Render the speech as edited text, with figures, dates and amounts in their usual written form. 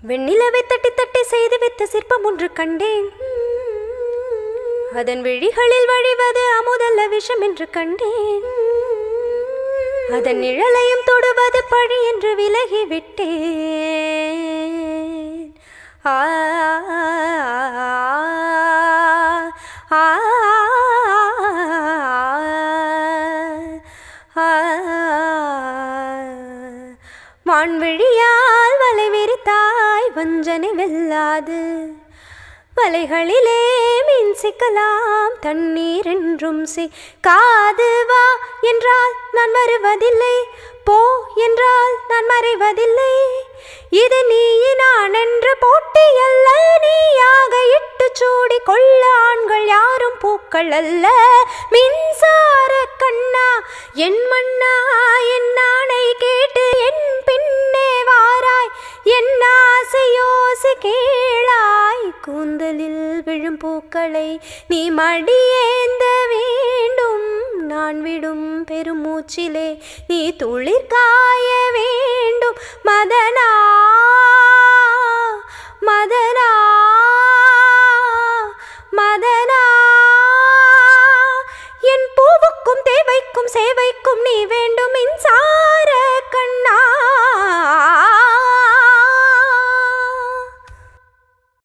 வெண்ணிலவை தட்டி தட்டி செய்து வைத்த சிற்பம் ஒன்று கண்டேன். அதன் விழிகளில் வழிவது அமுதல்ல விஷம் என்று கண்டேன். அதன் நிழலையும் தொடுவது பழி என்று விலகிவிட்டேன். ஆ வான்விழியால் வலை விரித்தாய் வஞ்சனை வெல்லாது. வலைகளிலே மீன் சிக்கலாம் தண்ணீர் என்றும் காது. வா என்றால் நான் வருவதில்லை, போ என்றால் நான் மறைவதில்லை. இது நீ நான் என்ற போட்டி அல்ல, நீயாக இட்டு சூடி கொள்ள ஆண்கள் யாரும் பூக்கள் அல்ல. மின்சார கண்ணா என் மண்ணா, என் நாணை கேட்டு என் பின்னே வாராய். என் ஆசையோசை கேளாய், கூந்தலில் விழும் பூக்களை நீ மடியேந்த வேண்டும். நான் விடும் பெருமூச்சிலே நீ துளிர் காய வேண்டும். மதனா மதனா மதனா, என் பூவுக்கும் தேவைக்கும் சேவைக்கும் நீ வேண்டும். மின்சார